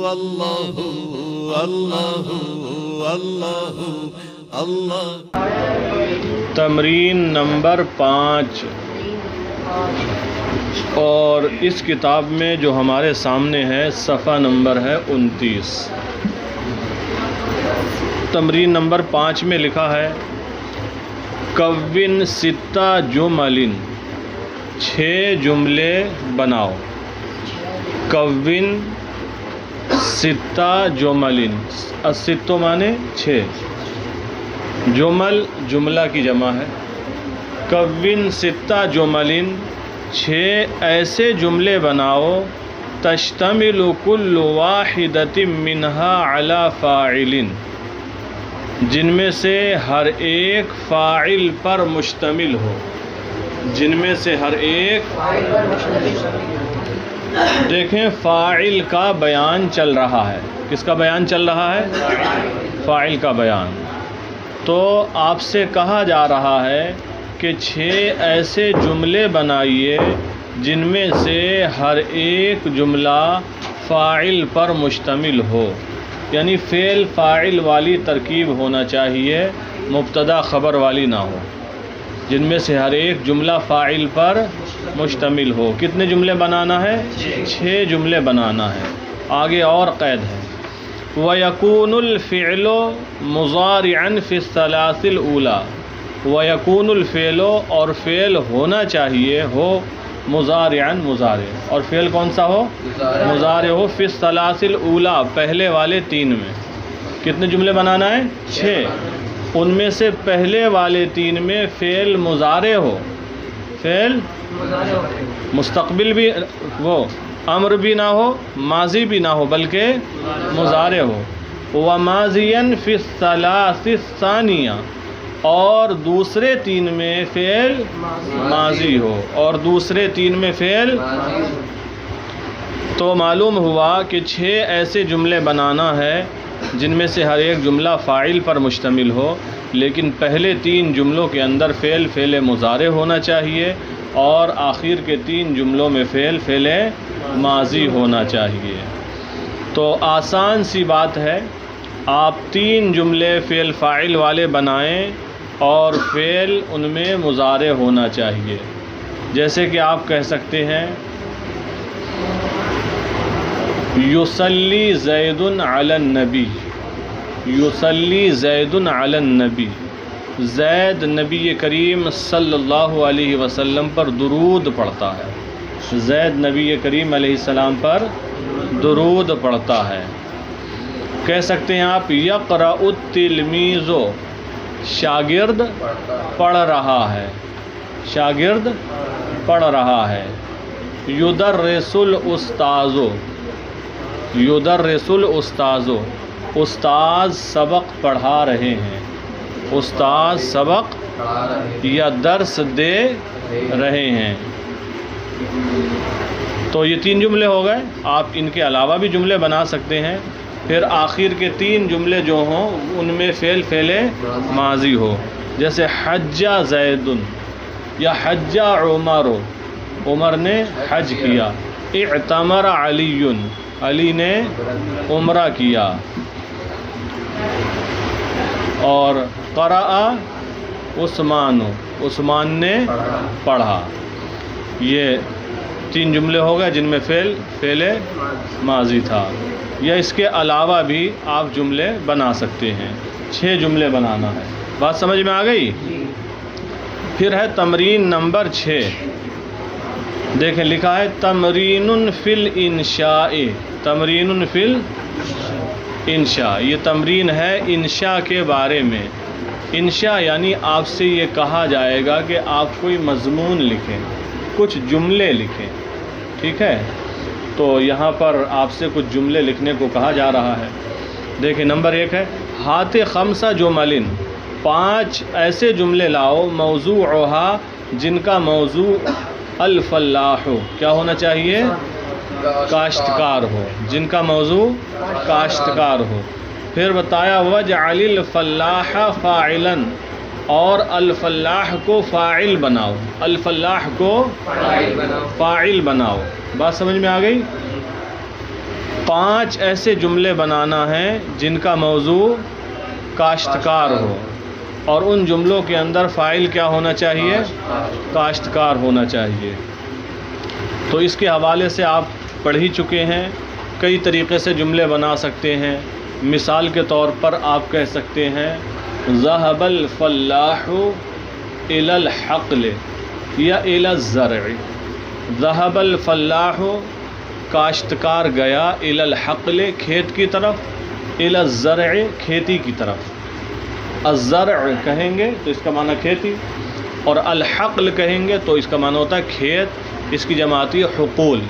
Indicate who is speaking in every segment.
Speaker 1: اللہ اللہ اللہ اللہ۔
Speaker 2: تمرین نمبر 5، اور اس کتاب میں جو ہمارے سامنے ہے صفحہ نمبر ہے 29۔ تمرین نمبر 5 میں لکھا ہے کون 6 جمل، 6 جملے بناؤ۔ کون 6 جمل، 6 مانے 6، جمل جملہ کی جمع ہے۔ کون 6 جمل، 6 ایسے جملے بناؤ تشتمل کل واحدۃ منها علی فاعل، جن میں سے ہر ایک فاعل پر مشتمل ہو، جن میں سے ہر ایک۔ دیکھیں فاعل کا بیان چل رہا ہے، کس کا بیان چل رہا ہے؟ فاعل کا بیان۔ تو آپ سے کہا جا رہا ہے کہ 6 ایسے جملے بنائیے جن میں سے ہر ایک جملہ فاعل پر مشتمل ہو، یعنی فعل فاعل والی ترکیب ہونا چاہیے، مبتدا خبر والی نہ ہو، جن میں سے ہر ایک جملہ فاعل پر مشتمل ہو۔ کتنے جملے بنانا ہے؟ 6 جملے بنانا ہے۔ آگے اور قید ہے وَيَكُونُ الْفِعْلُ مُضَارِعًا فِي الثَّلَاثِ الْأُولَى، وَيَكُونُ الْفِعْلُ، اور فعل ہونا چاہیے ہو مضارعًا مضارع، اور فعل کون سا ہو؟ مضارع ہو، فی الثلاث الاولی، پہلے والے 3 میں۔ کتنے جملے بنانا ہے؟ 6۔ ان میں سے پہلے والے 3 میں فعل مضارع ہو، فعل مستقبل بھی وہ امر بھی نہ ہو، ماضی بھی نہ ہو، بلکہ مضارع ہو۔ وَمَاضِيًا فِي الثَّلَاثِ الثَّانِيَةِ، اور دوسرے 3 میں فعل ماضی ہو، اور دوسرے 3 میں فعل۔ تو معلوم ہوا کہ 6 ایسے جملے بنانا ہے جن میں سے ہر ایک جملہ فاعل پر مشتمل ہو، لیکن پہلے 3 جملوں کے اندر فعل مضارع ہونا چاہیے، اور آخر کے 3 جملوں میں فعل ماضی ہونا چاہیے۔ تو آسان سی بات ہے، آپ 3 جملے فعل فاعل والے بنائیں اور فعل ان میں مضارع ہونا چاہیے۔ جیسے کہ آپ کہہ سکتے ہیں یصلی زید علی النبی، یصلی زید علی النبی، زید نبی کریم صلی اللہ علیہ وسلم پر درود پڑھتا ہے، زید نبی کریم علیہ السلام پر درود پڑھتا ہے۔ کہہ سکتے ہیں آپ یقرأ التلمیذ، شاگرد پڑھ رہا ہے، شاگرد پڑھ رہا ہے۔ یدرس الاستاذ، یدرس الاستاذ، استاذ سبق پڑھا رہے ہیں، استاذ سبق یا درس دے رہے ہیں۔ تو یہ 3 جملے ہو گئے۔ آپ ان کے علاوہ بھی جملے بنا سکتے ہیں، پھر آخر کے 3 جملے جو ہوں ان میں فعل ماضی ہو، جیسے حج زید یا حج عمر، عمر نے حج کیا۔ اعتمر علی، علی نے عمرہ کیا۔ اور قرأ عثمان، عثمان نے پڑھا۔ یہ 3 جملے ہو گئے جن میں فعل ماضی تھا، یا اس کے علاوہ بھی آپ جملے بنا سکتے ہیں۔ 6 جملے بنانا ہے۔ بات سمجھ میں آ گئی؟ پھر ہے تمرین نمبر 6۔ دیکھیں لکھا ہے تمرین فی الانشاء، تمرین فی الانشاء، یہ تمرین ہے انشاء کے بارے میں۔ انشاء یعنی آپ سے یہ کہا جائے گا کہ آپ کوئی مضمون لکھیں، کچھ جملے لکھیں، ٹھیک ہے؟ تو یہاں پر آپ سے کچھ جملے لکھنے کو کہا جا رہا ہے۔ دیکھیں نمبر 1 ہے ہات 5 جمل، 5 ایسے جملے لاؤ موضوعها، جن کا موضوع الفلاح، کیا ہونا چاہیے؟ کاشتکار ہو، جن کا موضوع کاشتکار ہو۔ پھر بتایا وجعل الفلاح فاعلا، اور الفلاح کو فاعل بناؤ، الفلاح کو فاعل بناؤ۔ بات سمجھ میں آ گئی؟ 5 ایسے جملے بنانا ہیں جن کا موضوع کاشتکار ہو، اور ان جملوں کے اندر فاعل کیا ہونا چاہیے؟ کاشتکار ہونا چاہیے۔ تو اس کے حوالے سے آپ پڑھ ہی چکے ہیں، کئی طریقے سے جملے بنا سکتے ہیں۔ مثال کے طور پر آپ کہہ سکتے ہیں ذهب الفلاح الى الحقل یا الى الزرع۔ ذهب الفلاح کاشتکار گیا، الى الحقل کھیت کی طرف، الى الزرع کھیتی کی طرف۔ الزرع کہیں گے تو اس کا معنی کھیتی، اور الحقل کہیں گے تو اس کا معنی ہوتا ہے کھیت، اس کی جمع آتی ہے حقول۔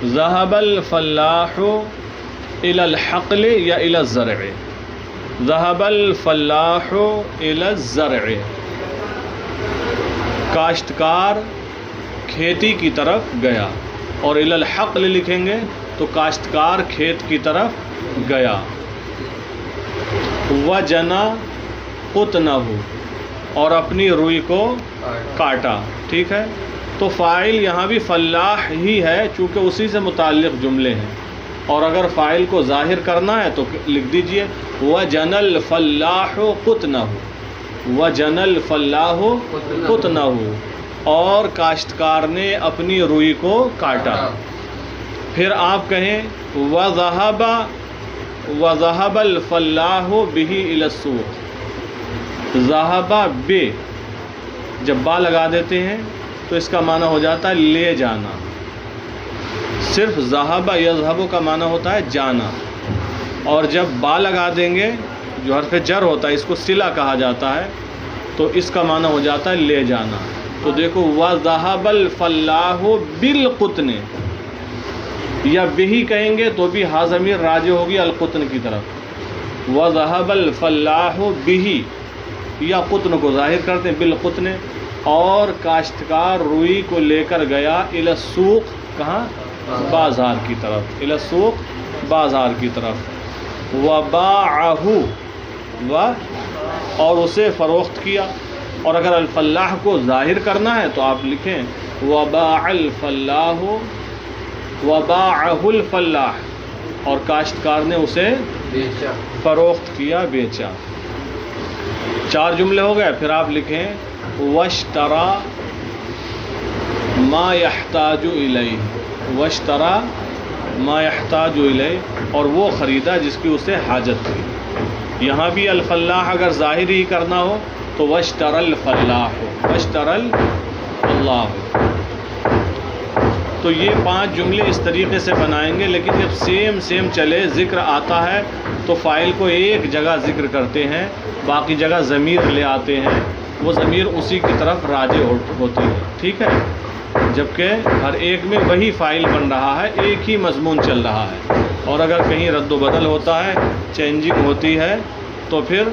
Speaker 2: ذهب الفلاح الى الحقل یا الى الزرع۔ ذهب الفلاح الى الزرع، کاشتکار کھیتی کی طرف گیا، اور الى الحقل لکھیں گے تو کاشتکار کھیت کی طرف گیا۔ وجنا قطنہ، اور اپنی روئی کو کاٹا، ٹھیک ہے۔ تو فاعل یہاں بھی فلاح ہی ہے، چونکہ اسی سے متعلق جملے ہیں، اور اگر فاعل کو ظاہر کرنا ہے تو لکھ دیجئے وَجَنَى الْفَلَّاحُ قُطْنَهُ، وَجَنَى الْفَلَّاحُ قُطْنَهُ، اور کاشتکار نے اپنی روئی کو کاٹا۔ پھر آپ کہیں وَذَهَبَ الْفَلَّاحُ بِهِ إِلَى السُّوقِ۔ ذَهَبَ بِ جب با لگا دیتے ہیں تو اس کا معنی ہو جاتا ہے لے جانا۔ صرف ذہب یذہب کا معنی ہوتا ہے جانا، اور جب با لگا دیں گے جو حرف جر ہوتا ہے، اس کو صلہ کہا جاتا ہے، تو اس کا معنی ہو جاتا ہے لے جانا۔ تو دیکھو وَذَهَبَ الْفَلَّاحُ بِالْقُطْنِ، یا بِہِ کہیں گے تو بھی ہا ضمیر راجع ہوگی القطن کی طرف۔ وَذَهَبَ الْفَلَّاحُ بِهِ، یا قطن کو ظاہر کرتے ہیں بالقطن، اور کاشتکار روئی کو لے کر گیا الی السوق، کہاں؟ بازار کی طرف، الی السوق بازار کی طرف۔ وباعہ، اور اسے فروخت کیا، اور اگر الفلاح کو ظاہر کرنا ہے تو آپ لکھیں وباع الفلاح، وباعہ الفلاح، اور کاشتکار نے اسے فروخت کیا، بیچا۔ 4 جملے ہو گئے۔ پھر آپ لکھیں واشترى ما يحتاج الیہ، واشترى ما يحتاج الیہ، اور وہ خریدا جس کی اسے حاجت تھی۔ یہاں بھی الفلاح اگر ظاہر ہی کرنا ہو تو واشترى الفلاح، واشترى اللہ۔ تو یہ 5 جملے اس طریقے سے بنائیں گے، لیکن جب سیم چلے، ذکر آتا ہے تو فاعل کو ایک جگہ ذکر کرتے ہیں، باقی جگہ ضمیر لے آتے ہیں، وہ ضمیر اسی کی طرف راجع ہوتی ہے، ٹھیک ہے۔ جبکہ ہر ایک میں وہی فاعل بن رہا ہے، ایک ہی مضمون چل رہا ہے، اور اگر کہیں رد و بدل ہوتا ہے، چینجنگ ہوتی ہے، تو پھر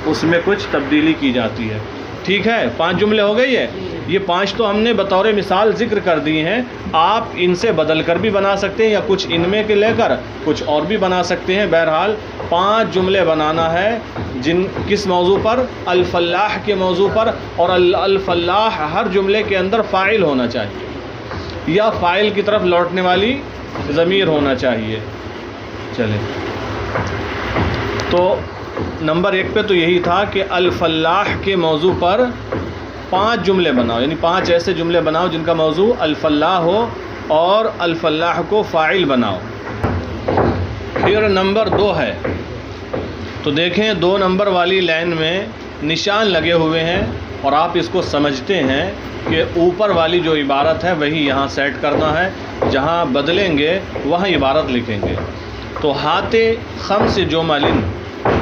Speaker 2: اس میں کچھ تبدیلی کی جاتی ہے، ٹھیک ہے۔ 5 جملے ہو گئی ہے۔ یہ 5 تو ہم نے بطور مثال ذکر کر دی ہیں، آپ ان سے بدل کر بھی بنا سکتے ہیں، یا کچھ ان میں کے لے کر کچھ اور بھی بنا سکتے ہیں۔ بہرحال 5 جملے بنانا ہے، کس موضوع پر؟ الفلاح کے موضوع پر، اور الفلاح ہر جملے کے اندر فاعل ہونا چاہیے، یا فاعل کی طرف لوٹنے والی ضمیر ہونا چاہیے۔ چلیں، تو نمبر 1 پہ تو یہی تھا کہ الفلاح کے موضوع پر 5 جملے بناؤ، یعنی 5 ایسے جملے بناؤ جن کا موضوع الفلاح ہو، اور الفلاح کو فاعل بناؤ۔ پھر نمبر 2 ہے، تو دیکھیں 2 نمبر والی لائن میں نشان لگے ہوئے ہیں، اور آپ اس کو سمجھتے ہیں کہ اوپر والی جو عبارت ہے وہی یہاں سیٹ کرنا ہے، جہاں بدلیں گے وہاں عبارت لکھیں گے۔ تو ہاتھ خمس جمل،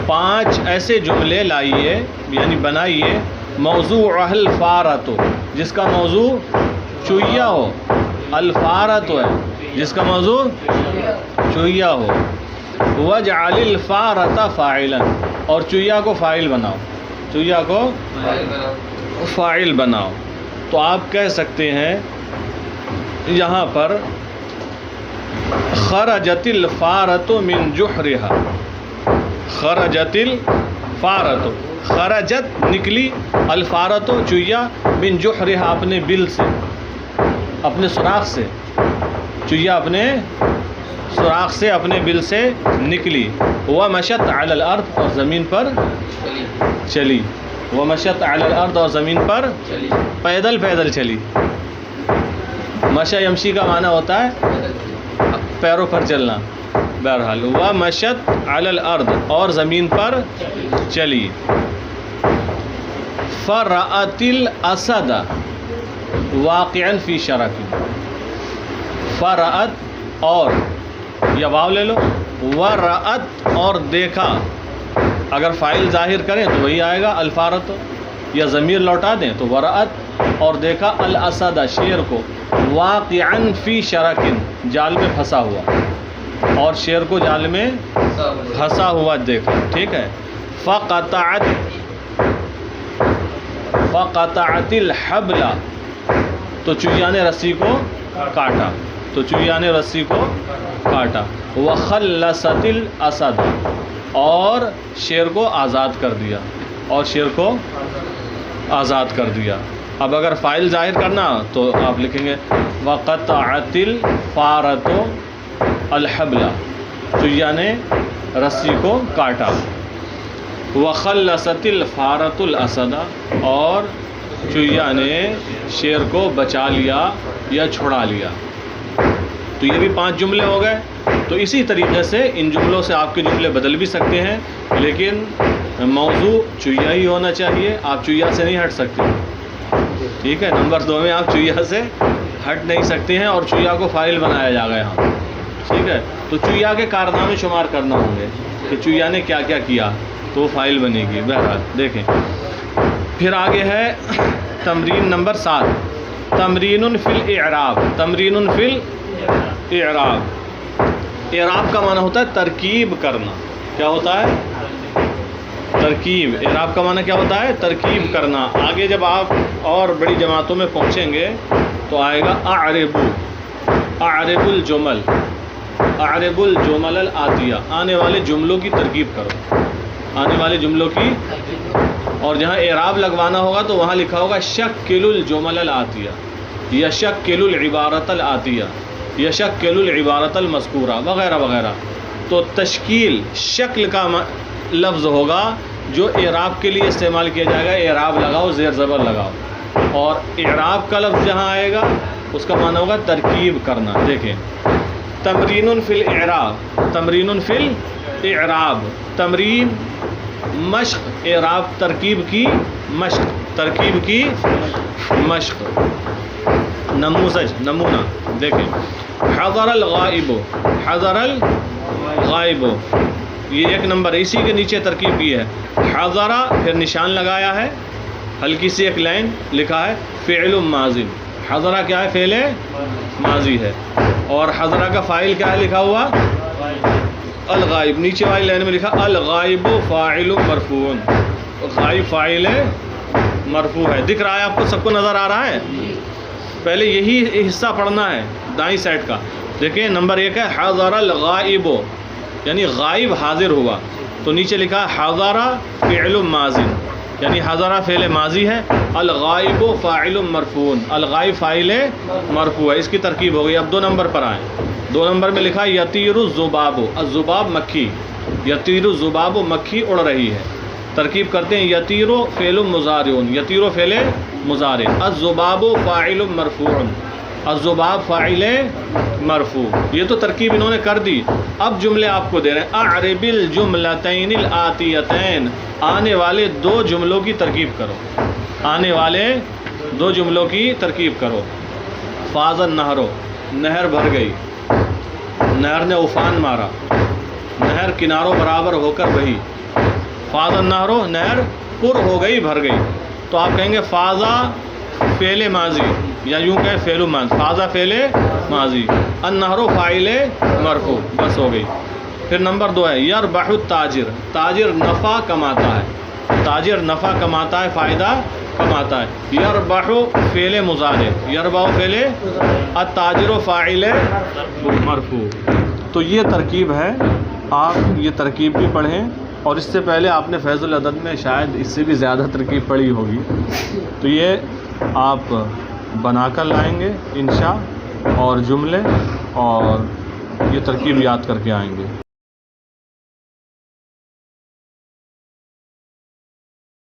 Speaker 2: 5 ایسے جملے لائیے، یعنی بنائیے، موضوع الفارۃ، جس کا موضوع چویا ہو، الفارۃ ہے جس کا موضوع چویا ہو۔ وجعل الفارۃ فاعلا، اور چویا کو فاعل بناؤ، چویا کو فاعل بناؤ۔ تو آپ کہہ سکتے ہیں یہاں پر خرجت الفارۃ من جحرها، خرجت الفارۃ، خرجت نکلی، الفارۃ چویا، من جحرها اپنے بل سے، اپنے سوراخ سے، چویا اپنے سوراخ سے اپنے بل سے نکلی. ومشت علی الارض اور زمین پر چلی. ومشت علی الارض اور زمین پر پیدل پیدل چلی. مشی یمشی کا معنی ہوتا ہے پیروں پر چلنا. بہرحال ومشت علی الارض اور زمین پر چلی. فرأت الاسد واقعا فی شرک. فرأت اور یا واو لے لو. ورأت اور دیکھا. اگر فاعل ظاہر کریں تو وہی آئے گا الفارت, یا ضمیر لوٹا دیں تو ورأت اور دیکھا الاسد شیر کو. واقعا فی شرکن جال میں پھنسا ہوا, اور شیر کو جال میں پھنسا ہوا دیکھا. ٹھیک ہے. فقطعت الحبل تو چوہیا نے رسی کو کاٹا. تو چوہیا نے رسی کو کاٹا. وخلصت الاسد اور شیر کو آزاد کر دیا. اور شیر کو آزاد کر دیا. اب اگر فاعل ظاہر کرنا تو آپ لکھیں گے وقطعت الفارۃ الحبل, چوہیا نے رسی کو کاٹا. وخلصت الفارۃ الاسد اور چوہیا نے شیر کو بچا لیا یا چھڑا لیا. تو یہ بھی 5 جملے ہو گئے. تو اسی طریقے سے ان جملوں سے آپ کے جملے بدل بھی سکتے ہیں, لیکن موضوع چوہیا ہی ہونا چاہیے. آپ چوہیا سے نہیں ہٹ سکتے. ٹھیک ہے. نمبر 2 میں آپ چوہیا سے ہٹ نہیں سکتے ہیں, اور چوہیا کو فاعل بنایا جا گا یہاں. ٹھیک ہے. تو چوہیا کے کارنامے شمار کرنا ہوں گے کہ چوہیا نے کیا کیا کیا, تو وہ فاعل بنے گی. بہرحال دیکھیں. پھر آگے ہے تمرین نمبر 7, تمرین فی الاعراب. تمرین فی الاعراب. اعراب کا معنی ہوتا ہے ترکیب کرنا. کیا ہوتا ہے؟ ترکیب. اعراب کا معنی کیا ہوتا ہے؟ ترکیب کرنا. آگے جب آپ اور بڑی جماعتوں میں پہنچیں گے تو آئے گا اعرب. اعرب الجمل. اعرب الجمل الآتیہ. آنے والے جملوں کی ترکیب کرو. آنے والے جملوں کی. اور جہاں اعراب لگوانا ہوگا تو وہاں لکھا ہوگا شکل الجمل الآتیہ, یشکل العبارۃ الآتیہ, یشکل العبارۃ المذکورہ وغیرہ وغیرہ. تو تشکیل شکل کا لفظ ہوگا جو اعراب کے لیے استعمال کیا جائے گا. اعراب لگاؤ, زیر زبر لگاؤ. اور اعراب کا لفظ جہاں آئے گا اس کا معنی ہوگا ترکیب کرنا. دیکھیں تمرین فی الاعراب. تمرین فی الاعراب. تمرین مشق. اعراب ترکیب کی مشق. ترکیب کی مشق. نموذج نمونہ دیکھیں. حضر الغائب. حضر الغائب یہ 1 نمبر ہے. اسی کے نیچے ترکیب کی ہے. حضرہ پھر نشان لگایا ہے, ہلکی سی ایک لائن لکھا ہے فعل ماضی. حضرہ کیا ہے؟ فعل ماضی ہے. اور حضرہ کا فاعل کیا ہے لکھا ہوا؟ الغائب. نیچے والی لائن میں لکھا الغائب فاعل مرفوع. غائب فاعل مرفوع ہے. دکھ رہا ہے آپ کو؟ سب کو نظر آ رہا ہے؟ پہلے یہی حصہ پڑھنا ہے دائیں سائڈ کا. دیکھیں نمبر 1 ہے حضر الغائب, یعنی غائب حاضر ہوا. تو نیچے لکھا ہے حضرہ فعل ماضی, یعنی حضرہ فعل ماضی ہے. الغائب فاعل مرفوع. الغائب فاعل مرفوع ہے. اس کی ترکیب ہو گئی. اب 2 نمبر پر آئیں. 2 نمبر میں لکھا یطیر الذباب. الذباب مکھی. یطیر الذباب مکھی اڑ رہی ہے. ترکیب کرتے ہیں یطیر فعل مضارع. یطیر فعل مضارع. الذباب فاعل مرفوع. الذباب فاعل مرفوع. یہ تو ترکیب انہوں نے کر دی. اب جملے آپ کو دے رہے ہیں. اعرب الجملتین الآتیتین. آنے والے 2 جملوں کی ترکیب کرو. آنے والے 2 جملوں کی ترکیب کرو. فاض النہر. نہر بھر گئی. نہر نے افان مارا. نہر کناروں برابر ہو کر بہی. فاض النہر, نہر پر ہو گئی, بھر گئی. تو آپ کہیں گے فاضا فعل ماضی, یا یوں کہیں فعل ماضی. فاضا فعل ماضی, النہر فاعل مرفوع. بس ہو گئی. پھر نمبر 2 ہے یربح التاجر. تاجر نفع کماتا ہے. تاجر نفع کماتا ہے, فائدہ کماتا ہے. یربح فعل مضارع. یربح فعل, التاجر فاعل مرفوع. تو یہ ترکیب ہے. آپ یہ ترکیب بھی پڑھیں, اور اس سے پہلے آپ نے فیض العدد میں شاید اس سے بھی زیادہ ترکیب پڑھی ہوگی. تو یہ آپ بنا کر لائیں گے انشاء, اور جملے اور یہ ترکیب یاد کر کے آئیں گے.